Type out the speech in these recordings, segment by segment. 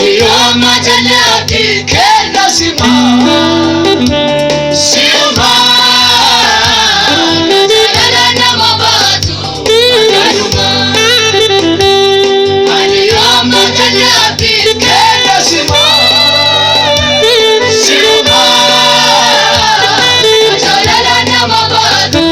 اليوم تلاقي كل سما سما نزلنا مباتو مكانما اليوم تلاقي كل سما سما نزلنا مباتو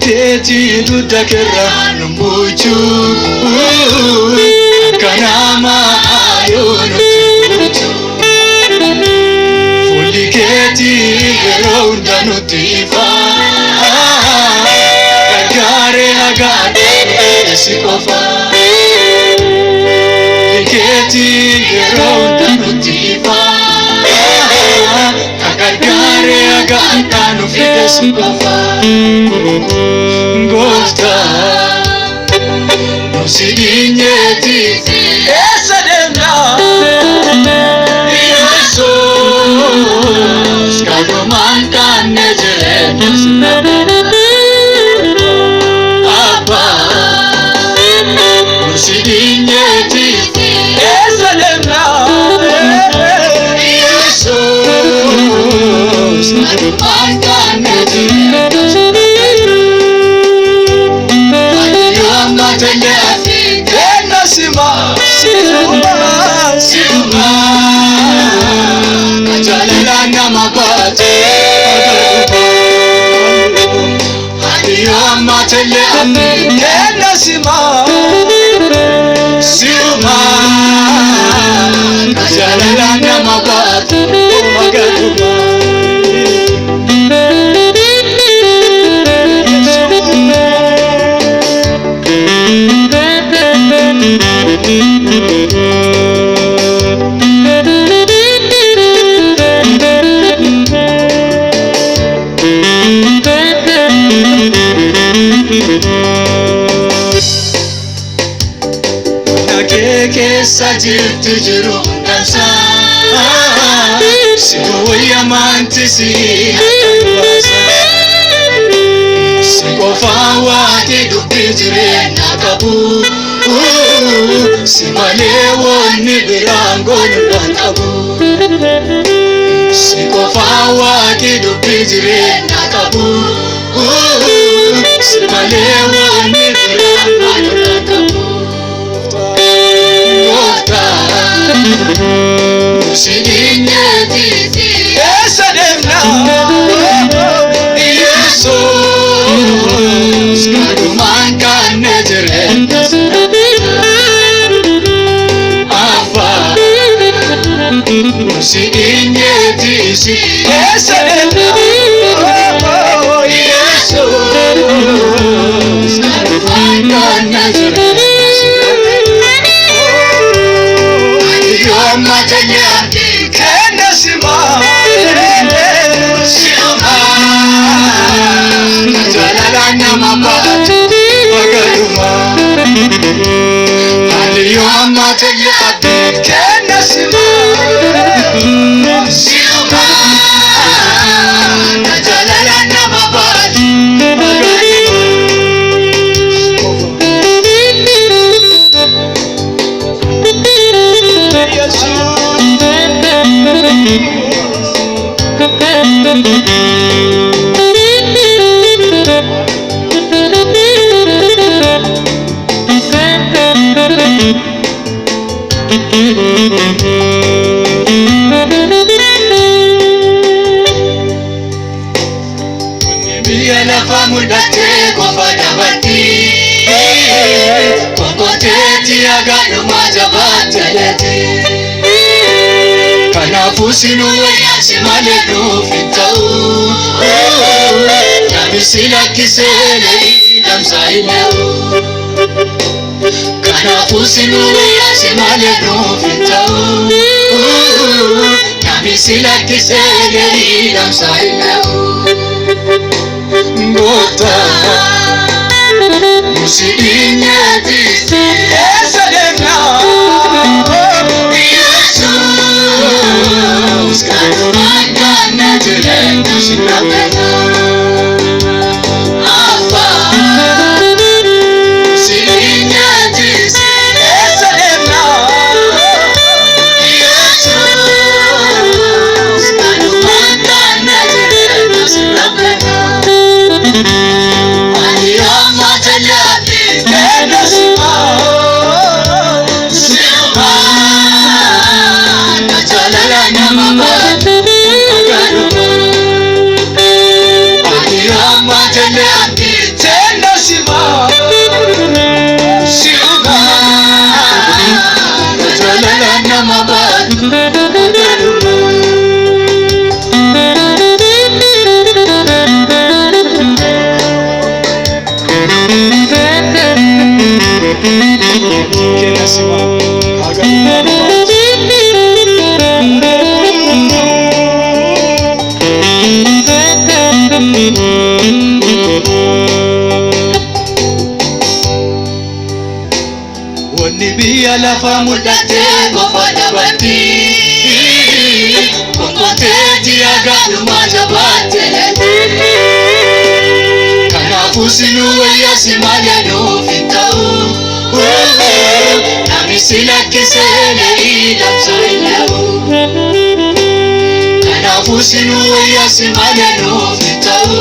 Teti dudakera numbuchu kanama ayonu tuchu fuliketi geronda nutifa kagare agade sikofa fuliketi geronda nutifa kagare agade nufide sikofa Gosta no sidigneti essa demna Jesus kado mankan nejenes apa no sidigneti essa demna Jesus kado mankan nejenes Sajil tujuru dansa Sigo yamanti si hatanwasa Sigo fawati dubijire nakabu Simalewo ni birango nulatabu Sigo fawati dubijire nakabu Simalewo ni birango nulatabu Sidigneti essa demna Jesus kado mankan nejeres apa Sidigneti essa demna Jesus kado mankan nejeres Matanya kena sima sima jalalana mabatu magaduma aliyom matanya kena sima sima Biyya lafa mudhattee qofa dabatti konkoteetti agaadhuma jabaatteleeti. Kanaafuu sinuu wayyaasi malee nuuf hin ta'u. Namni si lakkisee leeyii damsaa hin le'u. Kanaafuu sinuu wayyaasi malee nuuf hin ta'u. Namni si lakkisee leeyii damsaa hin le'u. Musidinyati esadena Yesus kanumangana jelena sinapena Apa Musidinyati esadena Yesus kanumangana jelena sinapena Wanni biyya lafa mudhattee qofa dabatti konkoteetti agaadhuma jabaatteleeti. Kanaafuu sinuu wayyaasi malee nuuf hin ta'u. Namni si lakkisee leeyii damsaa hin le'u. Kanaafuu sinuu wayyaasi malee nuuf hin ta'u.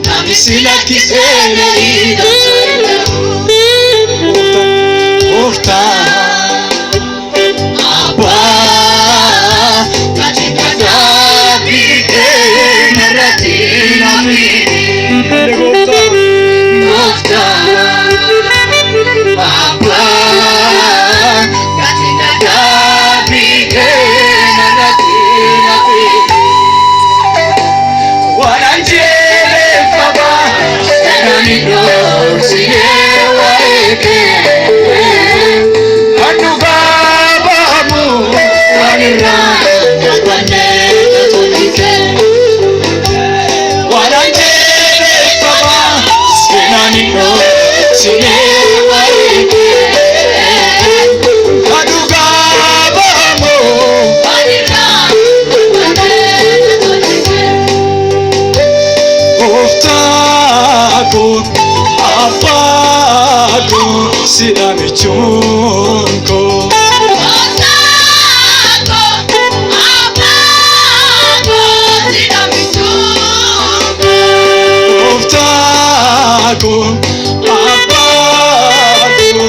Namni si lakkisee leeyii damsaa hin le'u. Abba katika dabi narati nami Gofta Abba katika dabi narati nami Wananjele baba Senani dosine waeke Sila michunko Oftako Apako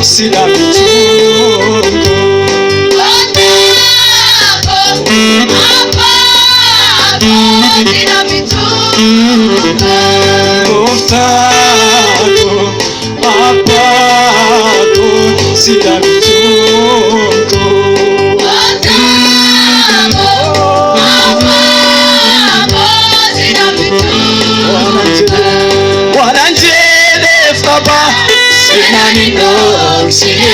Sila michunko Oftako Apako Sila michunko Oftako Apako Sila michunko Wananjele faba Senani dosine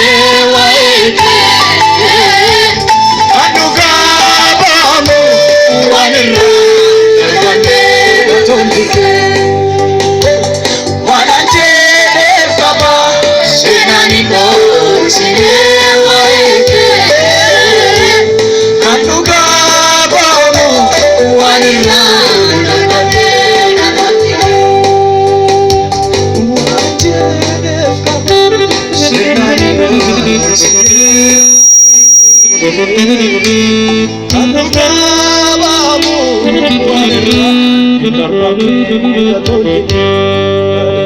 waeke Anuga bamo Wanira Nagane Tondike Wananjele faba Senani dosine waeke Anuga bamo Wanira Nagane Senani Babu,